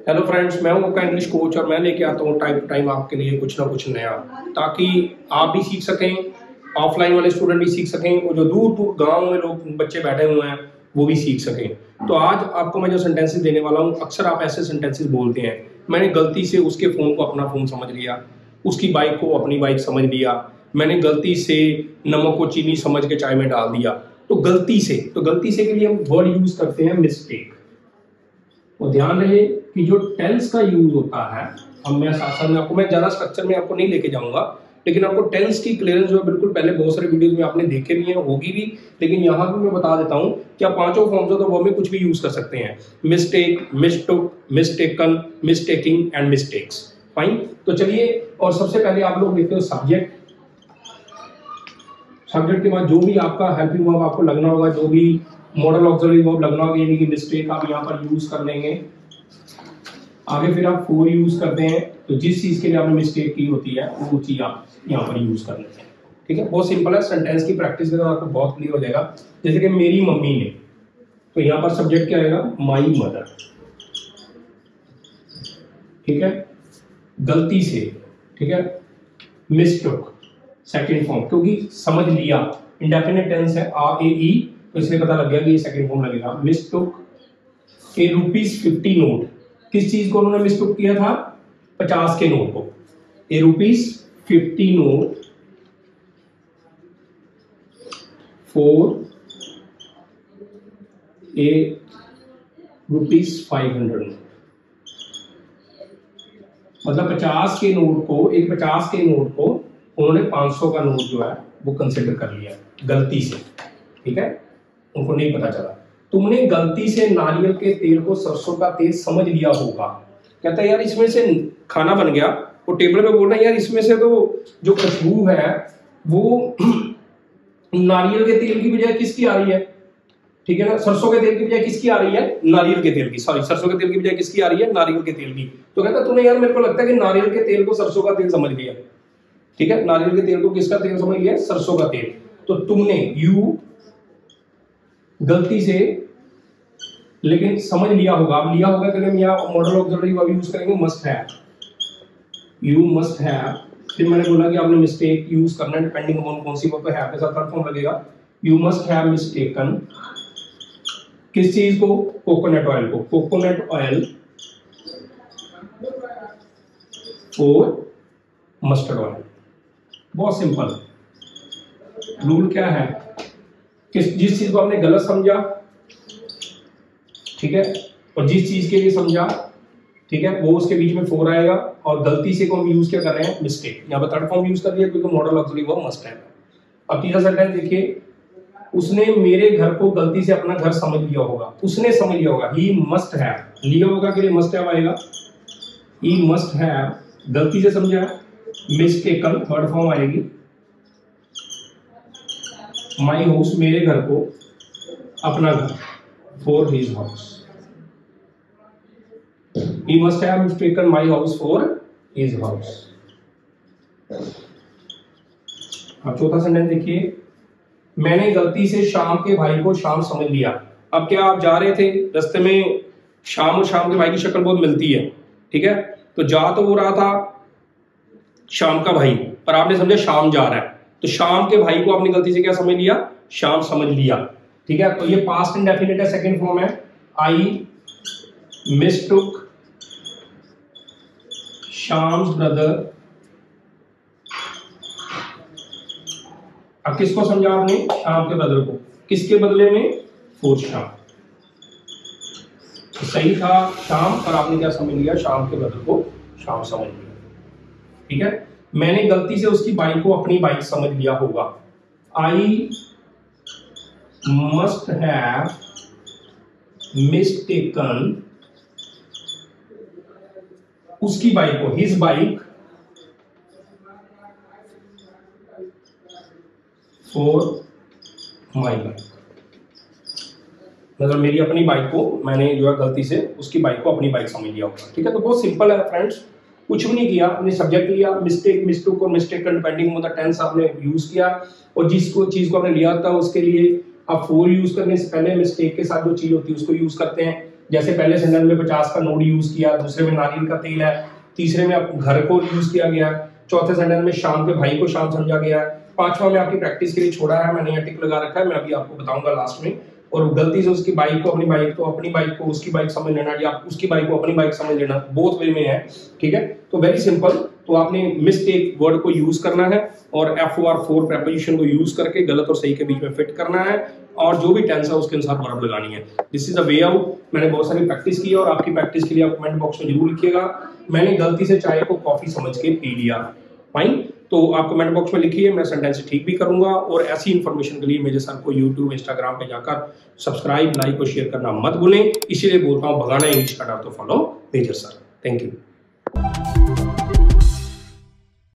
Hello friends, मैं हूं आपका इंग्लिश कोच और मैं लेके आता हूं टाइम टू टाइम आपके लिए कुछ ना कुछ नया, ताकि आप भी सीख सकें, ऑफलाइन वाले स्टूडेंट भी सीख सकें और जो दूर दूर गांव में लोग बच्चे बैठे हुए हैं वो भी सीख सकें। तो आज आपको मैं जो सेंटेंसेस देने वाला हूं, अक्सर आप ऐसे सेंटेंसेस बोलते हैं, मैंने गलती से उसके फ़ोन को अपना फ़ोन समझ लिया, उसकी बाइक को अपनी बाइक समझ लिया, मैंने गलती से नमक को चीनी समझ के चाय में डाल दिया। तो गलती से के लिए हम वर्ड यूज़ करते हैं मिस्टेक। और ध्यान रहे कि जो टेंस का यूज होता है, अब मैं साथ साथ में आपको, मैं ज़्यादा स्ट्रक्चर में आपको नहीं लेके जाऊंगा, लेकिन आपको टेंस की क्लियरेंस जो है बिल्कुल पहले बहुत सारे वीडियोस में आपने देखे भी हैं, होगी भी, लेकिन यहाँ भी मैं बता देता हूँ कि आप पांचों फॉर्म्स हो तो वो में कुछ भी यूज कर सकते हैं। Mistake, mistook, mistaken, mistaking and mistakes. Fine. तो चलिए, और सबसे पहले आप लोग लिखते हो सब्जेक्ट। सब्जेक्ट के बाद जो भी आपका हेल्पिंग वर्ब आपको लगना होगा, जो भी मॉडल ऑक्सिलरी वर्ब लगना होगा, यानी कि मिस्टेक आप यहाँ पर यूज कर लेंगे। आगे फिर आप फॉर यूज करते हैं, तो जिस चीज के लिए आपने मिस्टेक की होती है वो चीज आप यहाँ पर यूज कर लेते हैं। ठीक है, बहुत सिंपल है। सेंटेंस की प्रैक्टिस करें आपको बहुत क्लियर हो जाएगा। जैसे कि मेरी मम्मी ने, तो यहाँ पर सब्जेक्ट क्या आएगा? My mother. ठीक है, गलती से, ठीक है, मिस्टुक सेकंड फॉर्म, क्योंकि समझ लिया, इंडेफिनिट टेंस है, आ ए ई, तो इसलिए पता लग गया कि ये सेकंड फॉर्म लगेगा। मिस्टुक ए ₹50 नोट, किस चीज को उन्होंने मिस्टुक किया था? 50 के नोट को। ए ₹50 नोट फॉर ए ₹500 नोट, मतलब 50 के नोट को, एक 50 के नोट को उन्होंने 500 का नोट जो है वो कंसिडर कर लिया गलती से। ठीक है, उनको नहीं पता चला। तुमने गलती से नारियल के तेल को सरसों का तेल समझ लिया होगा। कहता है यार इसमें से खाना बन गया, वो टेबल पे बोल रहा है यार इसमें से तो जो खुशबू है वो नारियल के तेल की बजाय किसकी आ रही है? ठीक है ना, सरसों के तेल की बजाय किसकी आ रही है? नारियल के तेल की। सॉरी, सरसों के तेल की बजाय किसकी आ रही है? नारियल के तेल की। तो कहता तूने यार, मेरे को लगता है कि नारियल के तेल को सरसों का तेल समझ लिया। ठीक है, नारियल के तेल को किसका तेल समझ लिया? सरसों का तेल। तो तुमने, यू, गलती से, लेकिन समझ लिया होगा। अब लिया होगा कि हम यहाँ मॉडल ऑक्सिलरी वर्ब यूज करेंगे, must have, you must have. फिर मैंने बोला कि आपने मिस्टेक यूज करना है, डिपेंडिंग अपॉन कौन सी वर्ब पे हैव के साथ थर्ड फॉर्म लगेगा। यू मस्ट हैव मिस्टेकन किस चीज को? कोकोनट ऑयल को। कोकोनट ऑयल और मस्टर्ड ऑयल। बहुत सिंपल रूल क्या है, जिस चीज को आपने गलत समझा, ठीक है, और जिस चीज के लिए समझा, ठीक है, वो उसके बीच में फोर आएगा, और गलती से को हम यूज क्या कर रहे हैं? मिस्टेक। यहाँ पर थर्ड फॉर्म यूज कर दिया क्योंकि मॉडल ऑक्सिलरी वर्ब मस्ट है। अब तीसरा सेंटेंस देखिए, उसने मेरे घर को गलती से अपना घर समझ लिया होगा। उसने समझ लिया होगा, ही मस्ट हैव। लिया होगा के लिए मस्ट हैव आएगा, ही मस्ट हैव, गलती से समझा, मिस्टेकन थर्ड फॉर्म आएगी। माई हाउस, मेरे घर को, अपना घर, for his house. He must have mistaken my house for his house. अब चौथा सेंटेंस देखिए, मैंने गलती से शाम के भाई को श्याम समझ लिया। अब क्या, आप जा रहे थे, रास्ते में शाम और शाम के भाई की शक्ल बहुत मिलती है, ठीक है, तो जा तो वो रहा था शाम का भाई, पर आपने समझा शाम जा रहा है, तो शाम के भाई को आपने गलती से क्या समझ लिया? शाम समझ लिया। ठीक है, तो ये पास्ट इंडेफिनिट है, सेकंड फॉर्म है। आई मिस्टुक शाम्स ब्रदर। अब किसको समझा आपने? शाम के ब्रदर को। किसके बदले में? फॉर शाम। तो सही था शाम, पर आपने क्या समझ लिया? शाम के ब्रदर को शाम समझ लिया। ठीक है, मैंने गलती से उसकी बाइक को अपनी बाइक समझ लिया होगा। आई मस्ट हैव मिस्टेकन उसकी बाइक को, his bike, for my bike. मतलब मेरी अपनी बाइक को मैंने जो है गलती से उसकी बाइक को अपनी बाइक समझ लिया होगा। ठीक है, तो बहुत सिंपल है फ्रेंड्स, कुछ भी नहीं किया, आपने सब्जेक्ट लिया, मिस्टेक, मिस्टूक और mistake depending on the tense आपने यूज किया, और जिसको चीज को आपने लिया था उसके लिए आप फॉर यूज करने से पहले मिस्टेक के साथ जो चीज होती है उसको यूज करते हैं। जैसे पहले सेंटेंस में 50 का नोट यूज किया, दूसरे में नारियल का तेल है, तीसरे में घर को यूज किया गया, चौथे सेंटेंस में शाम के भाई को शाम समझा गया, पांचवा में आपकी प्रैक्टिस के लिए छोड़ा है, मैंने यहाँ टिक लगा रखा है, मैं अभी आपको बताऊंगा लास्ट में। और गलती से उसकी बाइक को अपनी बाइक, तो अपनी बाइक को उसकी बाइक समझ लेना, या उसकी बाइक को अपनी बाइक समझ लेना, बोथ वे में है, ठीक है। तो वेरी सिंपल, तो आपने मिस्टेक वर्ड को यूज करना है और FOR4 प्रेपोजिशन को यूज करके गलत और सही के बीच में फिट करना है, और जो भी टेंस है उसके अनुसार वर्ब लगानी है। This is the way out. मैंने बहुत सारी प्रैक्टिस की है और आपकी प्रैक्टिस के लिए आप कमेंट बॉक्स में जरूर लिखिएगा, मैंने गलती से चाय को कॉफी समझ के पी लिया, फाइन। तो आप कमेंट बॉक्स में लिखिए, मैं सेंटेंस ठीक भी करूंगा। और ऐसी इंफॉर्मेशन के लिए मेरे सर को यूट्यूब, इंस्टाग्राम पे जाकर सब्सक्राइब, लाइक और शेयर करना मत भूलें। इसीलिए बोलता हूँ, भगाना इंग्लिश का डर तो follow major sir. Thank you.